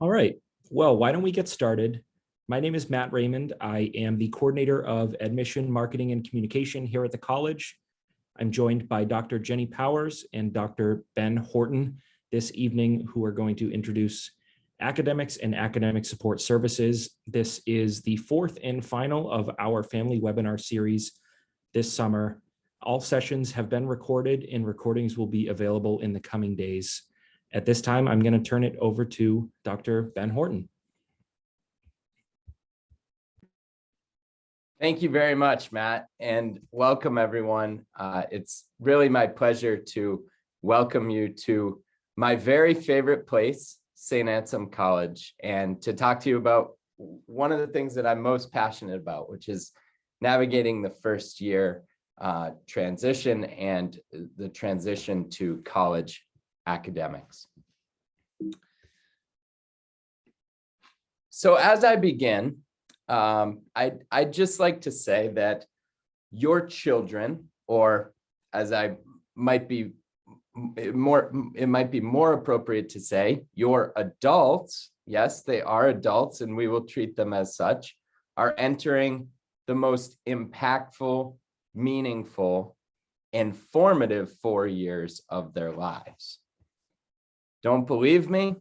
All right. Well, why don't we get started? My name is Matt Raymond. I am the coordinator of admission, marketing, and communication here at the college. I'm joined by Dr. Jenny Powers and Dr. Ben Horton this evening, who are going to introduce academics and academic support services. This is the fourth and final of our family webinar series this summer. All sessions have been recorded and recordings will be available in the coming days. At this time, I'm going to turn it over to Dr. Ben Horton. Thank you very much, Matt, and welcome everyone. It's really my pleasure to welcome you to my very favorite place, Saint Anselm College, and to talk to you about one of the things that I'm most passionate about, which is navigating the first year transition and the transition to college academics. So as I begin, I'd just like to say that your children, or as it might be more appropriate to say, your adults, yes, they are adults and we will treat them as such, are entering the most impactful, meaningful, and formative 4 years of their lives. Don't believe me?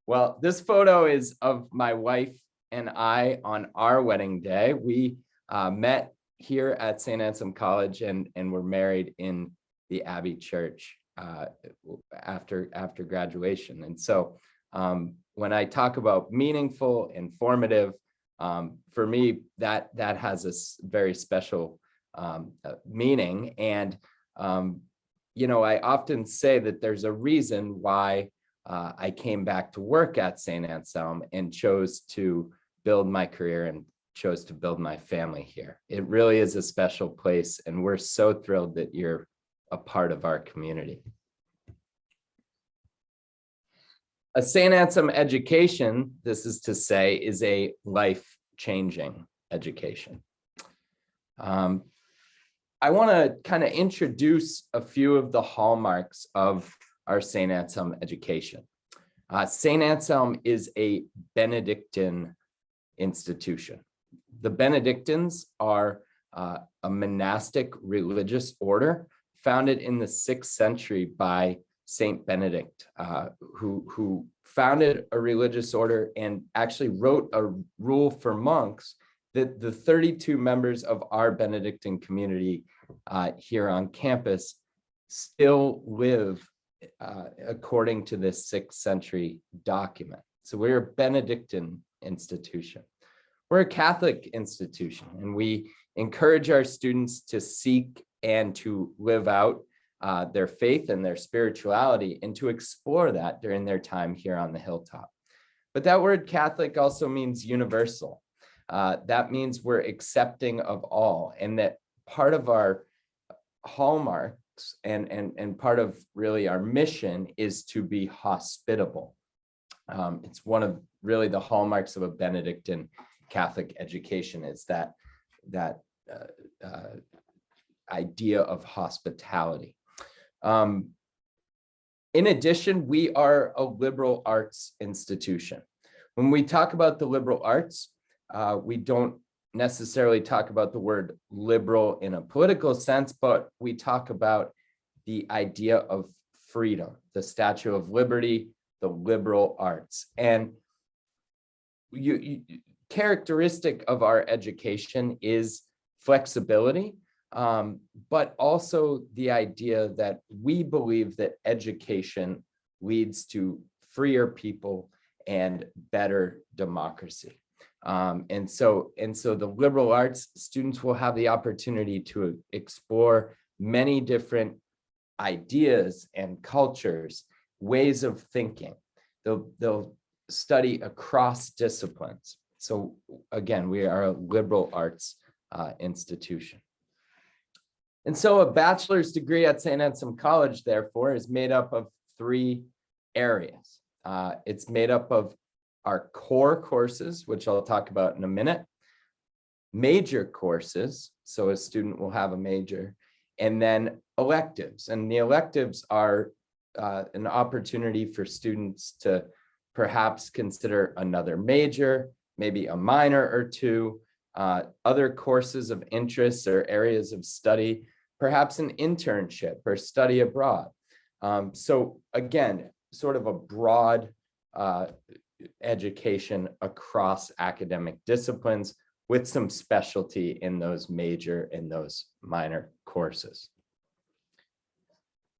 Well, this photo is of my wife and I on our wedding day. We met here at Saint Anselm College and were married in the Abbey Church after graduation. And so when I talk about meaningful and formative, for me, that has a very special meaning. And I often say that there's a reason why I came back to work at Saint Anselm and chose to build my career and chose to build my family here. It really is a special place, and we're so thrilled that you're a part of our community. A Saint Anselm education, this is to say, is a life-changing education. I want to kind of introduce a few of the hallmarks of our Saint Anselm education. Saint Anselm is a Benedictine institution. The Benedictines are a monastic religious order founded in the 6th century by Saint Benedict, who founded a religious order and actually wrote a rule for monks that the 32 members of our Benedictine community here on campus still live according to this 6th century document. So we're a Benedictine institution. We're a Catholic institution, and we encourage our students to seek and to live out their faith and their spirituality and to explore that during their time here on the hilltop. But that word Catholic also means universal. That means we're accepting of all, and that part of our hallmarks and part of really our mission is to be hospitable. It's one of really the hallmarks of a Benedictine Catholic education, is that idea of hospitality. In addition, we are a liberal arts institution. When we talk about the liberal arts, we don't necessarily talk about the word liberal in a political sense, but we talk about the idea of freedom, the Statue of Liberty, the liberal arts. And characteristic of our education is flexibility, but also the idea that we believe that education leads to freer people and better democracy. And so the liberal arts students will have the opportunity to explore many different ideas and cultures, ways of thinking. They'll study across disciplines. So again, we are a liberal arts institution. And so a bachelor's degree at Saint Anselm College, therefore, is made up of 3 areas. It's made up of our core courses, which I'll talk about in a minute, major courses, so a student will have a major, and then electives. And the electives are an opportunity for students to perhaps consider another major, maybe a minor or two, other courses of interest or areas of study, perhaps an internship or study abroad. So again, sort of a broad education across academic disciplines with some specialty in those major and those minor courses.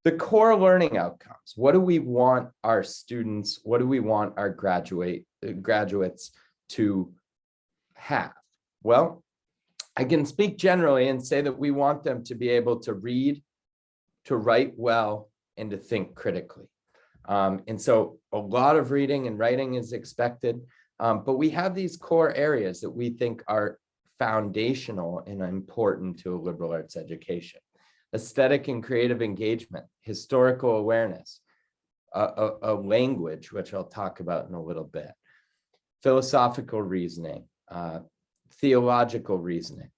The core learning outcomes. What do we want our students, what do we want our graduates to have? Well, I can speak generally and say that we want them to be able to read, to write well, and to think critically. And so a lot of reading and writing is expected, but we have these core areas that we think are foundational and important to a liberal arts education. Aesthetic and creative engagement, historical awareness, a language, which I'll talk about in a little bit, philosophical reasoning, theological reasoning,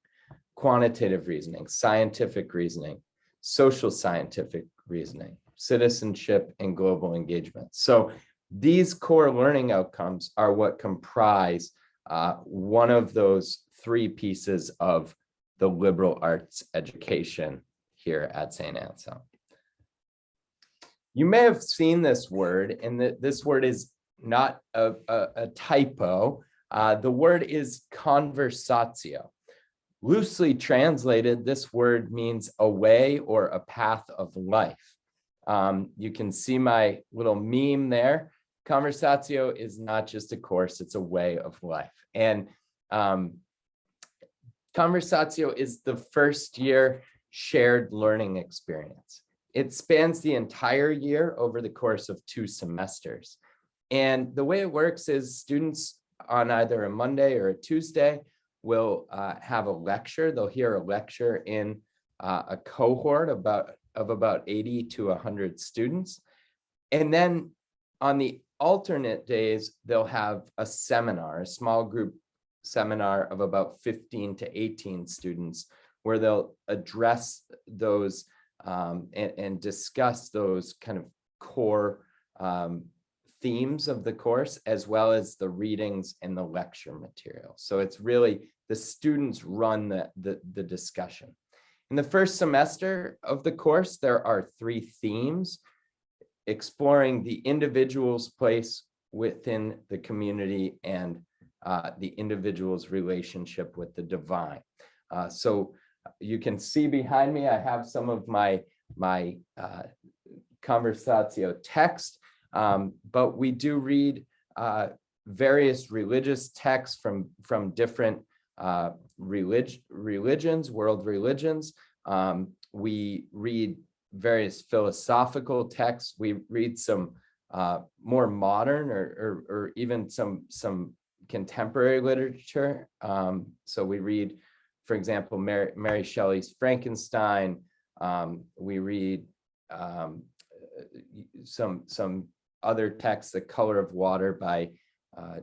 quantitative reasoning, scientific reasoning, social scientific reasoning, citizenship, and global engagement. So these core learning outcomes are what comprise one of those three pieces of the liberal arts education here at Saint Anselm. You may have seen this word, and this word is not a typo. The word is conversatio. Loosely translated, this word means a way or a path of life. You can see my little meme there. Conversatio is not just a course, it's a way of life. And Conversatio is the first year shared learning experience. It spans the entire year over the course of 2 semesters. And the way it works is students on either a Monday or a Tuesday will have a lecture. They'll hear a lecture in a cohort of about 80 to 100 students. And then on the alternate days, they'll have a seminar, a small group seminar of about 15 to 18 students, where they'll address those and discuss those kind of core themes of the course, as well as the readings and the lecture material. So it's really the students run the discussion. In the first semester of the course, there are 3 themes: exploring the individual's place within the community and the individual's relationship with the divine. So you can see behind me, I have some of my Conversatio text, but we do read various religious texts from different religions, world religions. We read various philosophical texts. We read some more modern or even some contemporary literature. So we read, for example, Mary Shelley's Frankenstein. We read some other texts, The Color of Water by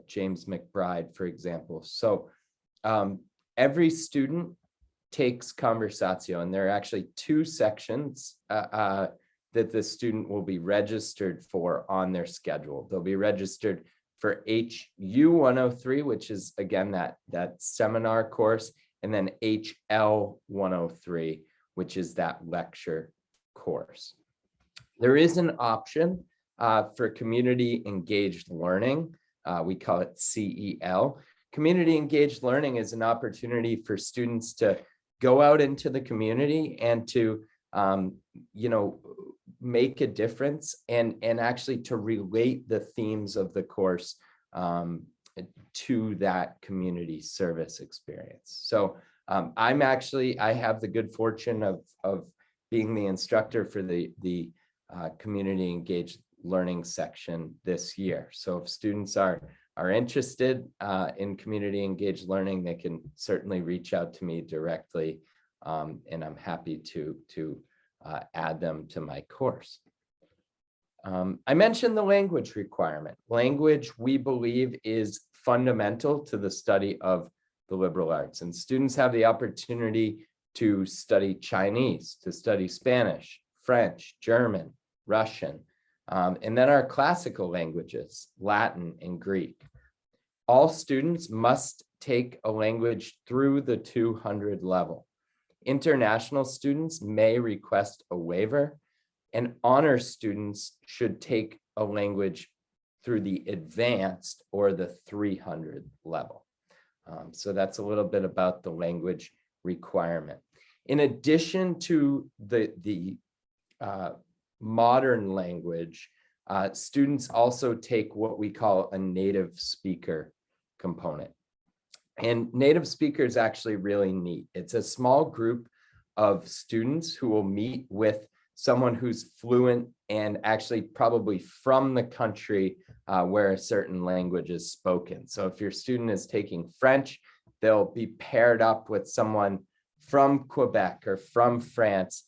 James McBride, for example. So every student takes Conversatio, and there are actually 2 sections that the student will be registered for on their schedule. They'll be registered for HU 103, which is, again, that seminar course, and then HL 103, which is that lecture course. There is an option for community engaged learning. We call it CEL. Community engaged learning is an opportunity for students to go out into the community and to make a difference and actually to relate the themes of the course to that community service experience. So I have the good fortune of being the instructor for the community engaged learning section this year. So if students are interested in community engaged learning, they can certainly reach out to me directly, and I'm happy to add them to my course. I mentioned the language requirement. Language, we believe, is fundamental to the study of the liberal arts, and students have the opportunity to study Chinese, to study Spanish, French, German, Russian, And then our classical languages, Latin and Greek. All students must take a language through the 200 level. International students may request a waiver, and honor students should take a language through the advanced or the 300 level. So that's a little bit about the language requirement. In addition to the modern language, students also take what we call a native speaker component. And native speaker is actually really neat. It's a small group of students who will meet with someone who's fluent and actually probably from the country where a certain language is spoken. So if your student is taking French, they'll be paired up with someone from Quebec or from France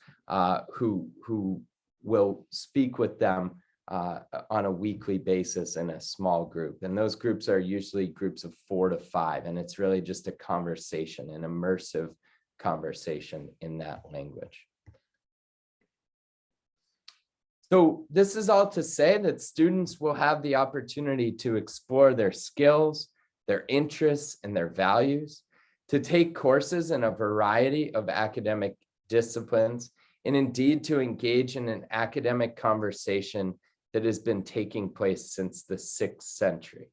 who will speak with them on a weekly basis in a small group. And those groups are usually groups of 4 to 5. And it's really just a conversation, an immersive conversation in that language. So this is all to say that students will have the opportunity to explore their skills, their interests, and their values, to take courses in a variety of academic disciplines, and indeed to engage in an academic conversation that has been taking place since the 6th century.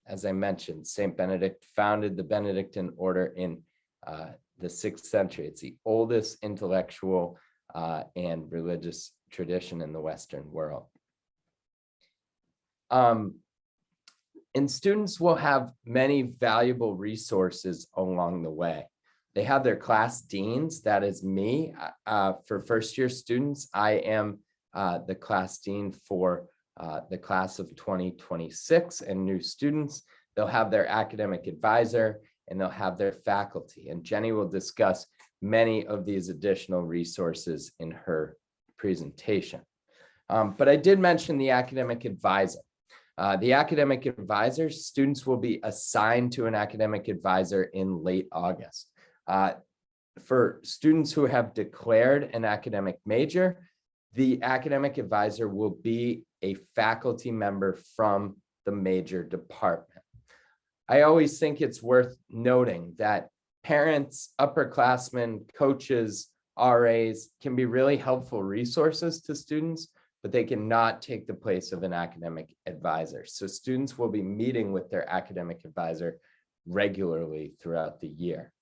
As I mentioned, Saint Benedict founded the Benedictine order in the 6th century. It's the oldest intellectual and religious tradition in the Western world. And students will have many valuable resources along the way. They have their class deans, that is me. For first-year students, I am the class dean for the class of 2026, and new students, they'll have their academic advisor and they'll have their faculty. And Jenny will discuss many of these additional resources in her presentation. But I did mention the academic advisor. The academic advisor, students will be assigned to an academic advisor in late August. For students who have declared an academic major, the academic advisor will be a faculty member from the major department. I always think it's worth noting that parents, upperclassmen, coaches, RAs can be really helpful resources to students, but they cannot take the place of an academic advisor. So students will be meeting with their academic advisor regularly throughout the year.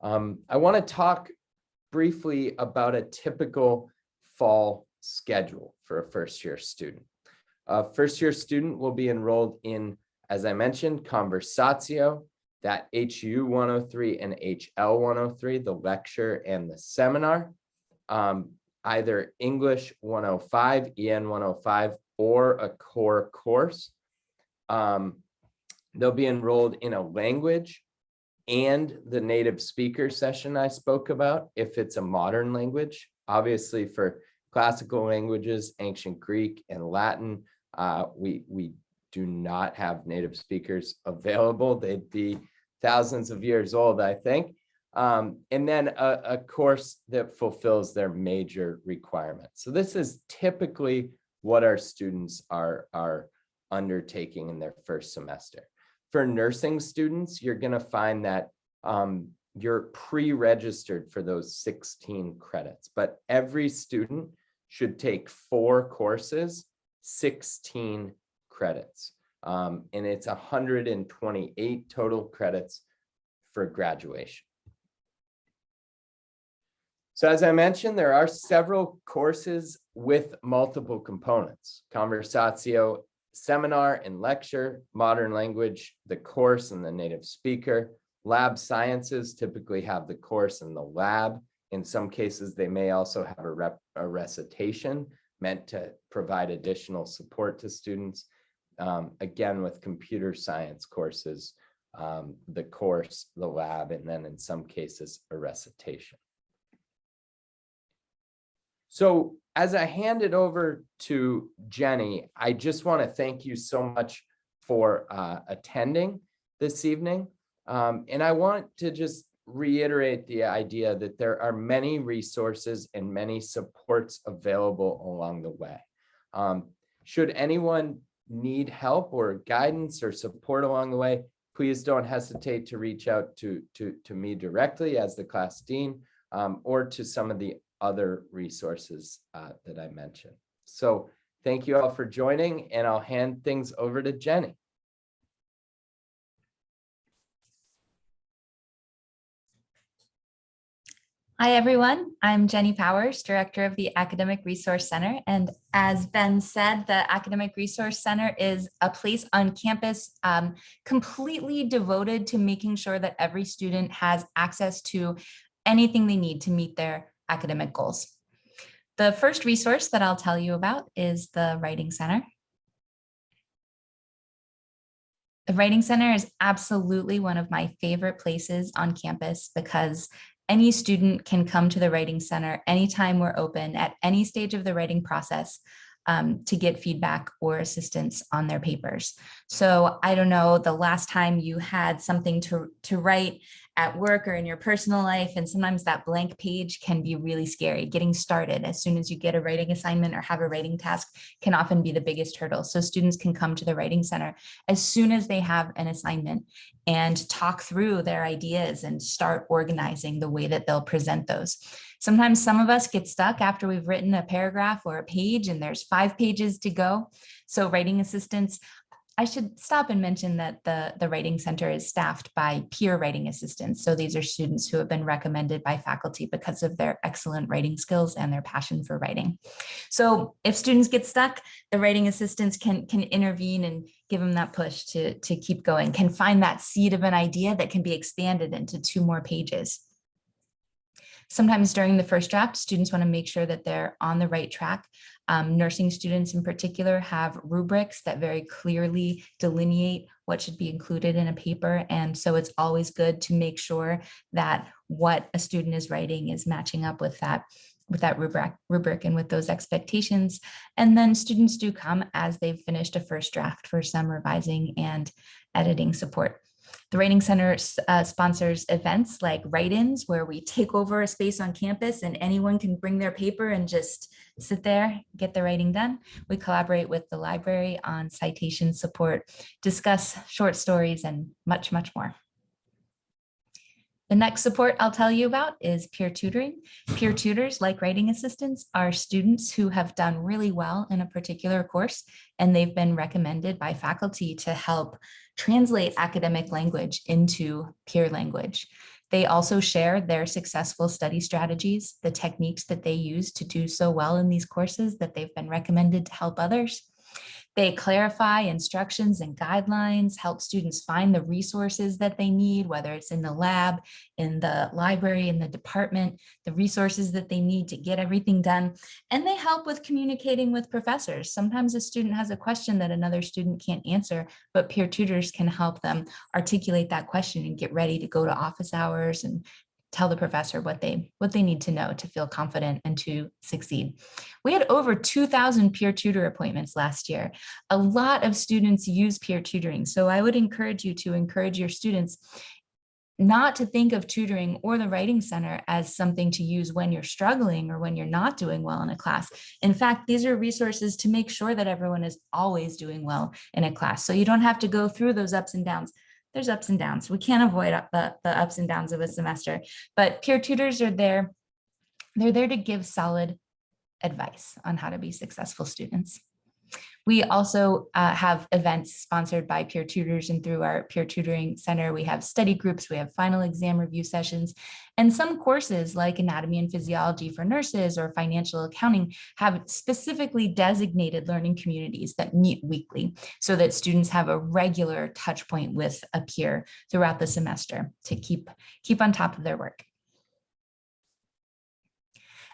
I want to talk briefly about a typical fall schedule for a first-year student. A first-year student will be enrolled in, as I mentioned, Conversatio, that HU 103 and HL 103, the lecture and the seminar, either English 105, EN 105, or a core course. They'll be enrolled in a language and the native speaker session I spoke about, if it's a modern language. Obviously, for classical languages, ancient Greek and Latin, we do not have native speakers available. They'd be thousands of years old, I think. And then a course that fulfills their major requirements. So this is typically what our students are undertaking in their first semester. For nursing students, you're going to find that you're pre-registered for those 16 credits, but every student should take 4 courses, 16 credits. And it's 128 total credits for graduation. So as I mentioned, there are several courses with multiple components: Conversatio, seminar and lecture, modern language, the course and the native speaker. Lab sciences typically have the course and the lab. In some cases, they may also have a recitation meant to provide additional support to students. Again, with computer science courses, the course, the lab, and then in some cases, a recitation. So as I hand it over to Jenny, I just want to thank you so much for attending this evening. And I want to just reiterate the idea that there are many resources and many supports available along the way. Should anyone need help or guidance or support along the way, please don't hesitate to reach out to me directly as the class dean, or to some of the other resources that I mentioned. So thank you all for joining, and I'll hand things over to Jenny. Hi, everyone. I'm Jenny Powers, Director of the Academic Resource Center. And as Ben said, the Academic Resource Center is a place on campus completely devoted to making sure that every student has access to anything they need to meet their academic goals. The first resource that I'll tell you about is the Writing Center. The Writing Center is absolutely one of my favorite places on campus because any student can come to the Writing Center anytime we're open at any stage of the writing process to get feedback or assistance on their papers. So I don't know the last time you had something to write at work or in your personal life, and sometimes that blank page can be really scary. Getting started as soon as you get a writing assignment or have a writing task can often be the biggest hurdle. So students can come to the Writing Center as soon as they have an assignment and talk through their ideas and start organizing the way that they'll present those. Sometimes some of us get stuck after we've written a paragraph or a page and there's 5 pages to go. So writing assistants, I should stop and mention that the Writing Center is staffed by peer writing assistants. So these are students who have been recommended by faculty because of their excellent writing skills and their passion for writing. So if students get stuck, the writing assistants can intervene and give them that push to keep going, can find that seed of an idea that can be expanded into 2 more pages. Sometimes during the first draft, students want to make sure that they're on the right track. Nursing students in particular have rubrics that very clearly delineate what should be included in a paper. And so it's always good to make sure that what a student is writing is matching up with that rubric and with those expectations. And then students do come as they've finished a first draft for some revising and editing support. The Writing Center sponsors events like write-ins, where we take over a space on campus and anyone can bring their paper and just sit there, get the writing done. We collaborate with the library on citation support, discuss short stories, and much, much more. The next support I'll tell you about is peer tutoring. Peer tutors, like writing assistants, are students who have done really well in a particular course, and they've been recommended by faculty to help translate academic language into peer language. They also share their successful study strategies, the techniques that they use to do so well in these courses that they've been recommended to help others. They clarify instructions and guidelines, help students find the resources that they need, whether it's in the lab, in the library, in the department, the resources that they need to get everything done. And they help with communicating with professors. Sometimes a student has a question that another student can't answer, but peer tutors can help them articulate that question and get ready to go to office hours and tell the professor what they need to know to feel confident and to succeed. We had over 2,000 peer tutor appointments last year. A lot of students use peer tutoring. So I would encourage you to encourage your students not to think of tutoring or the Writing Center as something to use when you're struggling or when you're not doing well in a class. In fact, these are resources to make sure that everyone is always doing well in a class. So you don't have to go through those ups and downs. There's ups and downs. We can't avoid the ups and downs of a semester, but peer tutors are there. They're there to give solid advice on how to be successful students. We also have events sponsored by peer tutors, and through our peer tutoring center, we have study groups, we have final exam review sessions, and some courses like anatomy and physiology for nurses or financial accounting have specifically designated learning communities that meet weekly so that students have a regular touch point with a peer throughout the semester to keep on top of their work.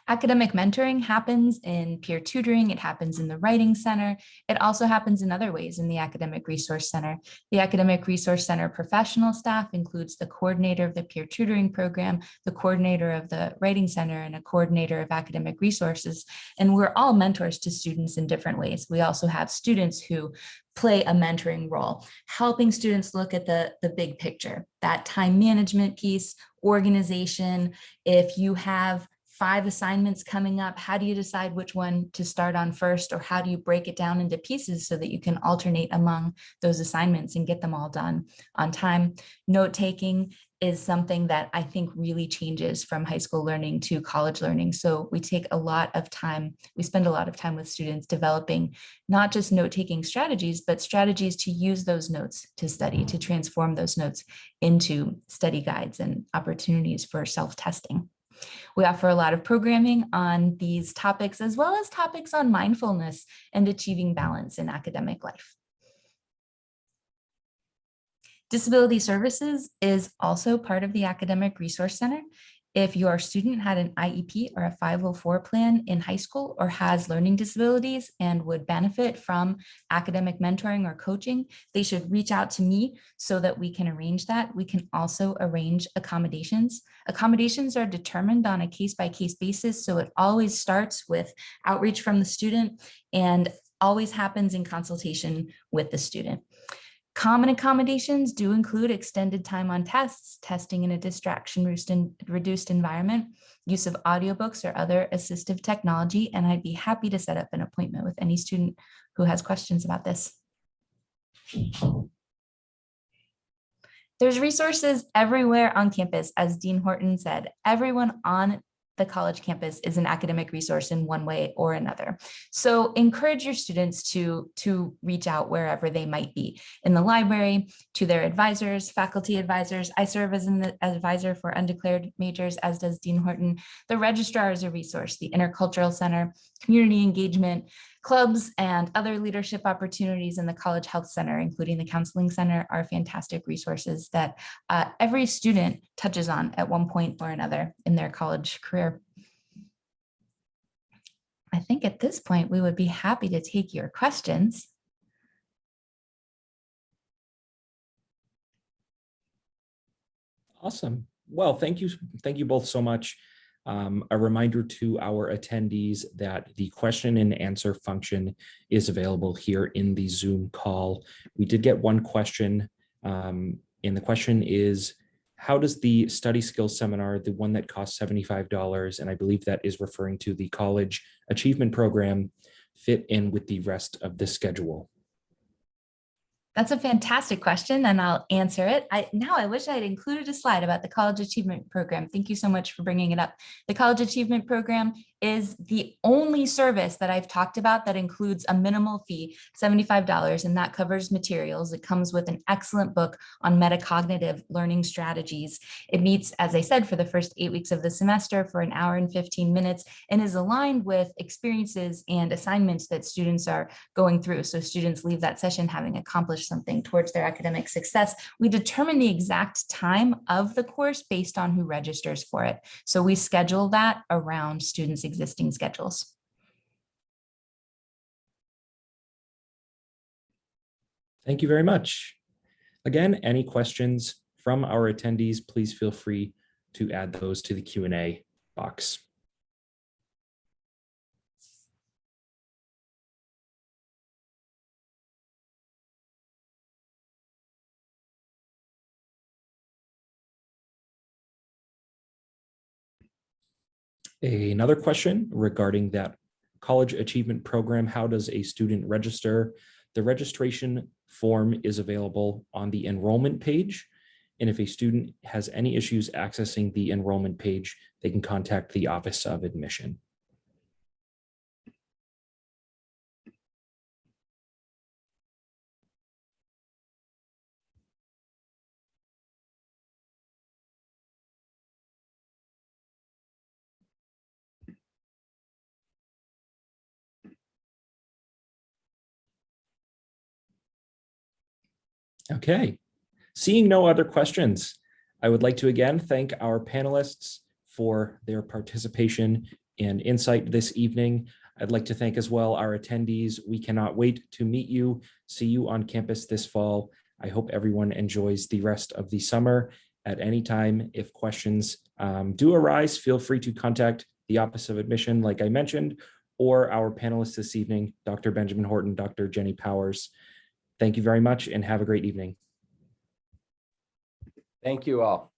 Academic mentoring happens in peer tutoring. It happens in the Writing Center. It also happens in other ways in the Academic Resource Center. The Academic Resource Center professional staff includes the coordinator of the peer tutoring program, the coordinator of the Writing Center, and a coordinator of academic resources. And we're all mentors to students in different ways. We also have students who play a mentoring role, helping students look at the big picture, that time management piece, organization. If you have 5 assignments coming up. How do you decide which one to start on first, or how do you break it down into pieces so that you can alternate among those assignments and get them all done on time? Note taking is something that I think really changes from high school learning to college learning. So we take a lot of time, we spend a lot of time with students developing not just note-taking strategies, but strategies to use those notes to study, to transform those notes into study guides and opportunities for self-testing. We offer a lot of programming on these topics, as well as topics on mindfulness and achieving balance in academic life. Disability Services is also part of the Academic Resource Center. If your student had an IEP or a 504 plan in high school or has learning disabilities and would benefit from academic mentoring or coaching, they should reach out to me so that we can arrange that. We can also arrange accommodations. Accommodations are determined on a case-by-case basis, so it always starts with outreach from the student and always happens in consultation with the student. Common accommodations do include extended time on tests, testing in a distraction-reduced environment, use of audiobooks or other assistive technology, and I'd be happy to set up an appointment with any student who has questions about this. There's resources everywhere on campus, as Dean Horton said. Everyone on the college campus is an academic resource in one way or another. So encourage your students to reach out wherever they might be, in the library, to their advisors, faculty advisors. I serve as an advisor for undeclared majors, as does Dean Horton. The registrar is a resource, the Intercultural Center, community engagement, clubs, and other leadership opportunities in the College Health Center, including the Counseling Center, are fantastic resources that every student touches on at one point or another in their college career. I think at this point, we would be happy to take your questions. Awesome. Well, thank you both so much. A reminder to our attendees that the question and answer function is available here in the Zoom call. We did get one question, and the question is, how does the study skills seminar, the one that costs $75, and I believe that is referring to the college achievement program, fit in with the rest of the schedule? That's a fantastic question, and I'll answer it. Now I wish I had included a slide about the College Achievement Program. Thank you so much for bringing it up. The College Achievement Program is the only service that I've talked about that includes a minimal fee, $75, and that covers materials. It comes with an excellent book on metacognitive learning strategies. It meets, as I said, for the first 8 weeks of the semester for 1 hour and 15 minutes and is aligned with experiences and assignments that students are going through. So students leave that session having accomplished something towards their academic success. We determine the exact time of the course based on who registers for it. So we schedule that around students' existing schedules. Thank you very much. Again, any questions from our attendees, please feel free to add those to the Q&A box. Another question regarding that college achievement program, how does a student register? The registration form is available on the enrollment page. And if a student has any issues accessing the enrollment page, they can contact the Office of Admission. Okay, seeing no other questions, I would like to again thank our panelists for their participation and insight this evening. I'd like to thank as well our attendees. We cannot wait to meet you, see you on campus this fall. I hope everyone enjoys the rest of the summer. At any time, if questions do arise, feel free to contact the Office of Admission, like I mentioned, or our panelists this evening, Dr. Benjamin Horton, Dr. Jenny Powers. Thank you very much and have a great evening. Thank you all.